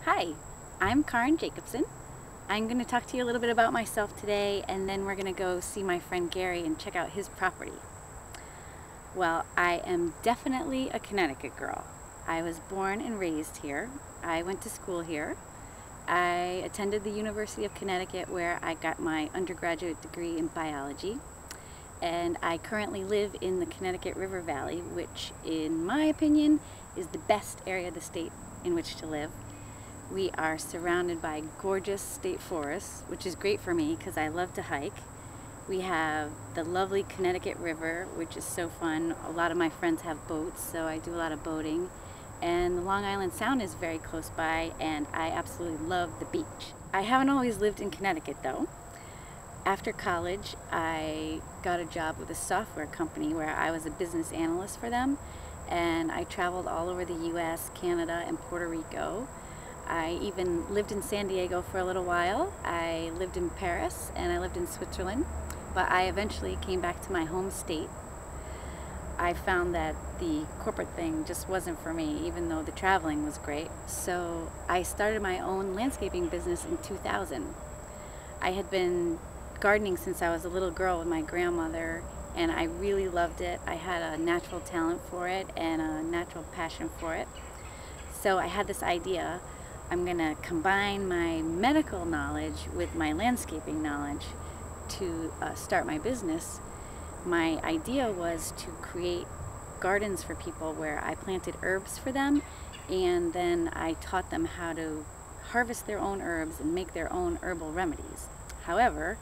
Hi, I'm Karen Jacobson. I'm going to talk to you a little bit about myself today, and then we're going to go see my friend Gary and check out his property. Well, I am definitely a Connecticut girl. I was born and raised here. I went to school here. I attended the University of Connecticut, where I got my undergraduate degree in biology. And I currently live in the Connecticut River Valley, which in my opinion is the best area of the state in which to live. We are surrounded by gorgeous state forests, which is great for me because I love to hike. We have the lovely Connecticut River, which is so fun. A lot of my friends have boats, so I do a lot of boating. And the Long Island Sound is very close by, and I absolutely love the beach. I haven't always lived in Connecticut though. After college, I got a job with a software company where I was a business analyst for them, and I traveled all over the US, Canada, and Puerto Rico. I even lived in San Diego for a little while. I lived in Paris and I lived in Switzerland, but I eventually came back to my home state. I found that the corporate thing just wasn't for me, even though the traveling was great. So I started my own landscaping business in 2000. I had been gardening since I was a little girl with my grandmother, and I really loved it. I had a natural talent for it and a natural passion for it. So I had this idea. I'm going to combine my medical knowledge with my landscaping knowledge to start my business. My idea was to create gardens for people where I planted herbs for them, and then I taught them how to harvest their own herbs and make their own herbal remedies. However,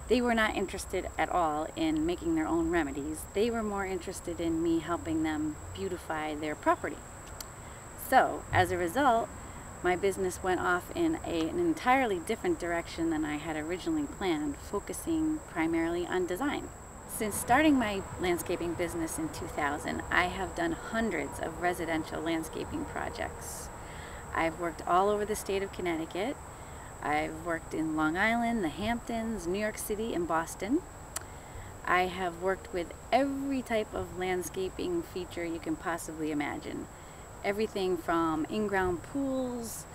they were not interested at all in making their own remedies. They were more interested in me helping them beautify their property. So, as a result, my business went off in an entirely different direction than I had originally planned, focusing primarily on design. Since starting my landscaping business in 2000, I have done hundreds of residential landscaping projects. I've worked all over the state of Connecticut. I've worked in Long Island, the Hamptons, New York City, and Boston. I have worked with every type of landscaping feature you can possibly imagine. Everything from in-ground pools,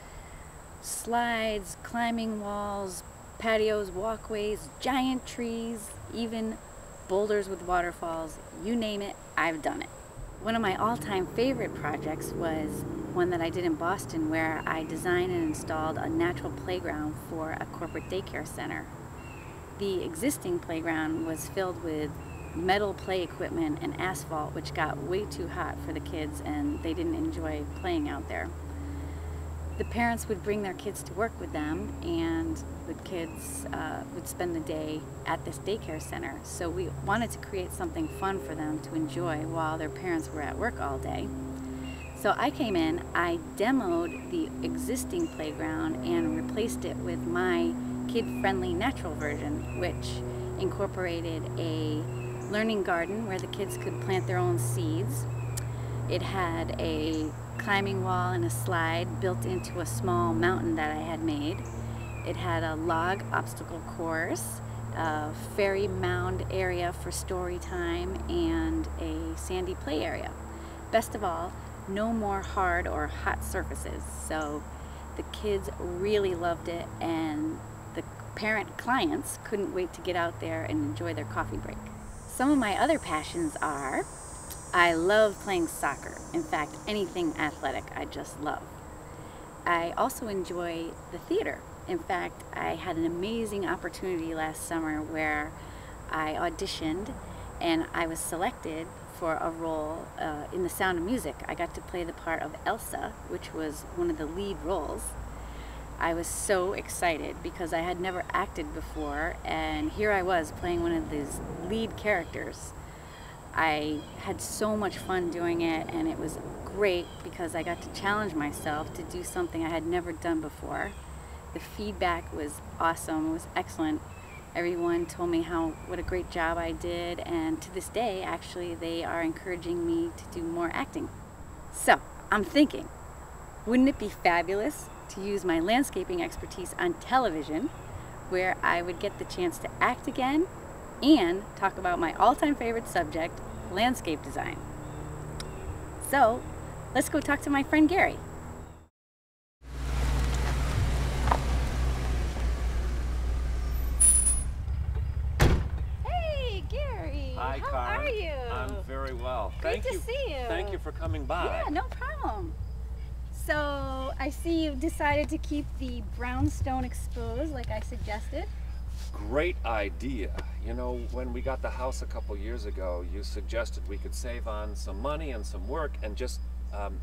slides, climbing walls, patios, walkways, giant trees, even boulders with waterfalls. You name it, I've done it. One of my all-time favorite projects was one that I did in Boston, where I designed and installed a natural playground for a corporate daycare center. The existing playground was filled with metal play equipment and asphalt, which got way too hot for the kids and they didn't enjoy playing out there. The parents would bring their kids to work with them, and the kids would spend the day at this daycare center. So we wanted to create something fun for them to enjoy while their parents were at work all day. So I came in, I demoed the existing playground and replaced it with my kid-friendly natural version, which incorporated a learning garden where the kids could plant their own seeds. It had a climbing wall and a slide built into a small mountain that I had made. It had a log obstacle course, a fairy mound area for story time, and a sandy play area. Best of all, no more hard or hot surfaces. So the kids really loved it, and the parent clients couldn't wait to get out there and enjoy their coffee break. Some of my other passions are, I love playing soccer. In fact, anything athletic I just love. I also enjoy the theater. In fact, I had an amazing opportunity last summer where I auditioned and I was selected for a role in The Sound of Music. I got to play the part of Elsa, which was one of the lead roles. I was so excited because I had never acted before, and here I was playing one of these lead characters. I had so much fun doing it, and it was great because I got to challenge myself to do something I had never done before. The feedback was awesome, it was excellent. Everyone told me what a great job I did, and to this day, actually, they are encouraging me to do more acting. So, I'm thinking, wouldn't it be fabulous to use my landscaping expertise on television, where I would get the chance to act again and talk about my all-time favorite subject, landscape design. So, let's go talk to my friend Gary. you? I'm very well. Great to see you. Thank you for coming by. Yeah, no problem. So I see you've decided to keep the brownstone exposed like I suggested. Great idea. You know, when we got the house a couple years ago, you suggested we could save on some money and some work and just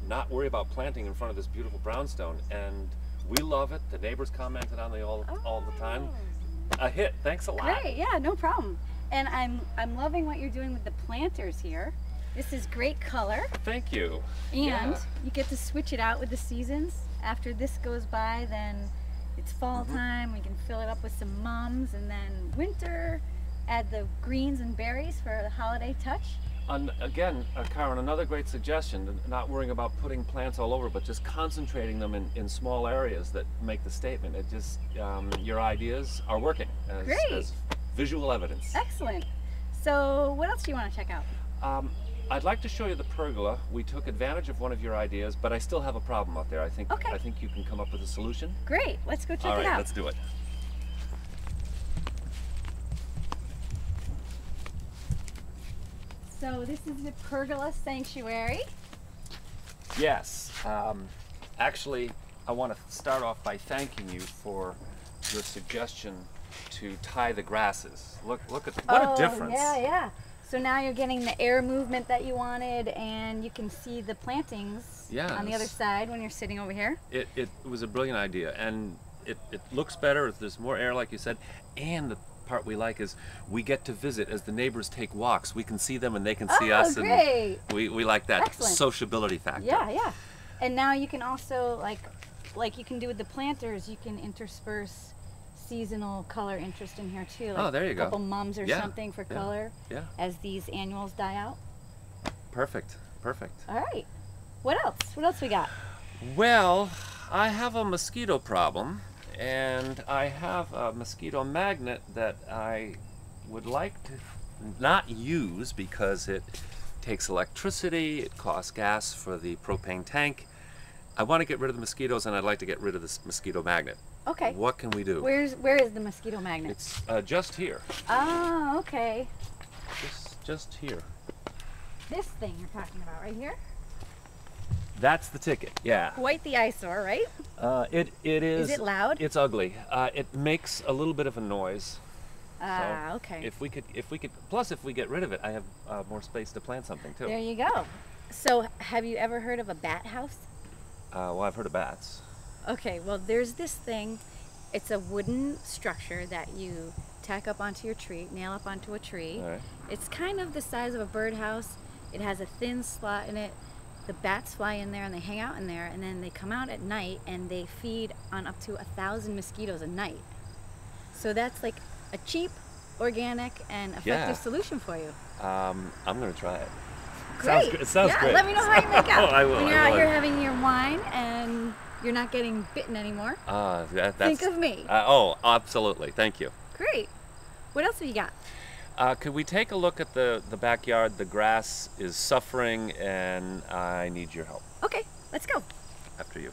not worry about planting in front of this beautiful brownstone. And we love it. The neighbors commented on it all the time. A hit. Thanks a lot. Great, yeah, no problem. And I'm loving what you're doing with the planters here. This is great color. Thank you. And you get to switch it out with the seasons. After this goes by, then it's fall time. We can fill it up with some mums, and then winter, add the greens and berries for the holiday touch. Again, Karen, another great suggestion, not worrying about putting plants all over, but just concentrating them in small areas that make the statement. It just, your ideas are working as visual evidence. Excellent. So what else do you want to check out? I'd like to show you the pergola. We took advantage of one of your ideas, but I still have a problem out there. I think you can come up with a solution. Great, let's go check it out. All right, let's do it. So this is the pergola sanctuary. Yes. Actually, I want to start off by thanking you for your suggestion to tie the grasses. Look at what a difference. Yeah. So now you're getting the air movement that you wanted, and you can see the plantings on the other side when you're sitting over here. It was a brilliant idea, and it looks better. There's more air, like you said, and the part we like is we get to visit as the neighbors take walks. We can see them and they can see us. Great. And we like that sociability factor. Yeah. And now you can also, like you can do with the planters, you can intersperse seasonal color interest in here too. Like there you go. A couple mums or something for color as these annuals die out. Perfect. All right. What else? What else we got? Well, I have a mosquito problem, and I have a mosquito magnet that I would like to not use because it takes electricity, it costs gas for the propane tank. I want to get rid of the mosquitoes, and I'd like to get rid of this mosquito magnet. Okay. What can we do? Where is the mosquito magnet? It's just here. Oh, okay. Just here. This thing you're talking about right here? That's the ticket, yeah. Quite the eyesore, right? It is. Is it loud? It's ugly. It makes a little bit of a noise. Okay. If we could, plus if we get rid of it, I have more space to plant something too. There you go. So, have you ever heard of a bat house? Well, I've heard of bats. Okay, well, there's this thing. It's a wooden structure that you tack up onto your tree, nail up onto a tree. All right. It's kind of the size of a birdhouse. It has a thin slot in it. The bats fly in there and they hang out in there, and then they come out at night and they feed on up to 1,000 mosquitoes a night. So that's like a cheap, organic, and effective solution for you. I'm gonna try it. Great. It sounds great. Let me know how you make out. I will. When you're out here having your wine and you're not getting bitten anymore. Think of me. Absolutely. Thank you. Great. What else have you got? Could we take a look at the backyard? The grass is suffering, and I need your help. Okay, let's go. After you.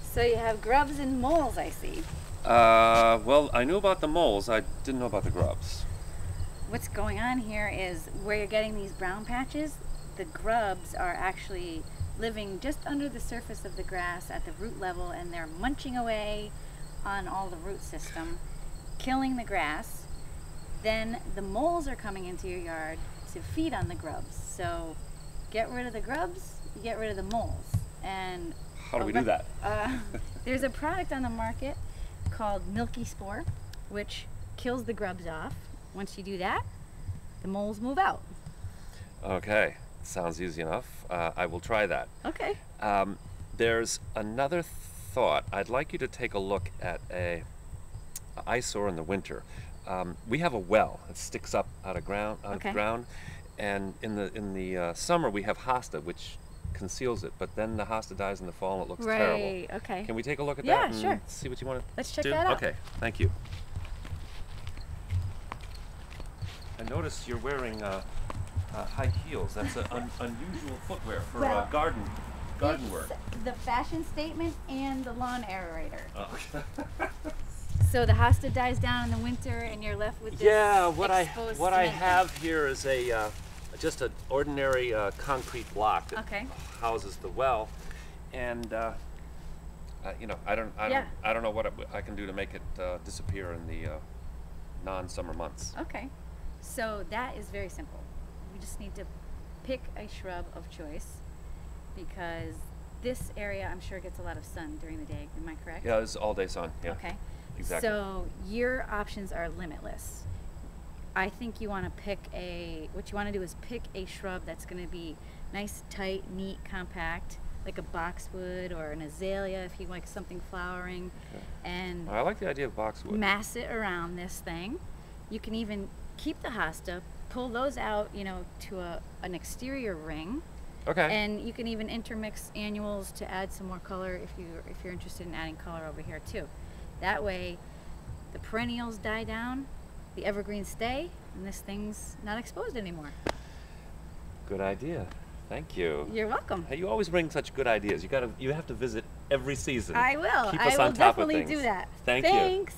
So you have grubs and moles, I see. Well, I knew about the moles. I didn't know about the grubs. What's going on here is where you're getting these brown patches, the grubs are actually living just under the surface of the grass at the root level, and they're munching away on all the root system, killing the grass. Then the moles are coming into your yard to feed on the grubs. So get rid of the grubs, you get rid of the moles. And how do we do that? There's a product on the market called Milky Spore, which kills the grubs off. Once you do that, the moles move out. Okay, sounds easy enough. I will try that. Okay. There's another thought. I'd like you to take a look at a eyesore in the winter. We have a well that sticks up out of the ground, and in the summer we have hosta, which conceals it. But then the hosta dies in the fall, and it looks terrible. Right. Okay. Can we take a look at that? Yeah, sure. See what you want to do? Let's check that out. Okay. Thank you. I notice you're wearing high heels. That's an unusual footwear for garden work. The fashion statement and the lawn aerator. Oh. So the hosta dies down in the winter, and you're left with this what I cement. have here is a just an ordinary concrete block that Okay. houses the well, and you know, I don't know what I can do to make it disappear in the non-summer months. Okay. So that is very simple. You just need to pick a shrub of choice, because this area I'm sure gets a lot of sun during the day. Am I correct? Yeah, it's all day sun. Yeah. Okay. Exactly. So your options are limitless. I think you want to what you want to do is pick a shrub that's going to be nice, tight, neat, compact, like a boxwood or an azalea if you like something flowering, Okay. and I like the idea of boxwood. mass it around this thing. You can even keep the hosta, pull those out, you know, to an exterior ring, Okay. and you can even intermix annuals to add some more color if you're interested in adding color over here too. That way, the perennials die down, the evergreens stay, and this thing's not exposed anymore. Good idea. Thank you. You're welcome. Hey, you always bring such good ideas. You have to visit every season. I will. Keep I us will on top of definitely things. do that. Thank you. Thanks.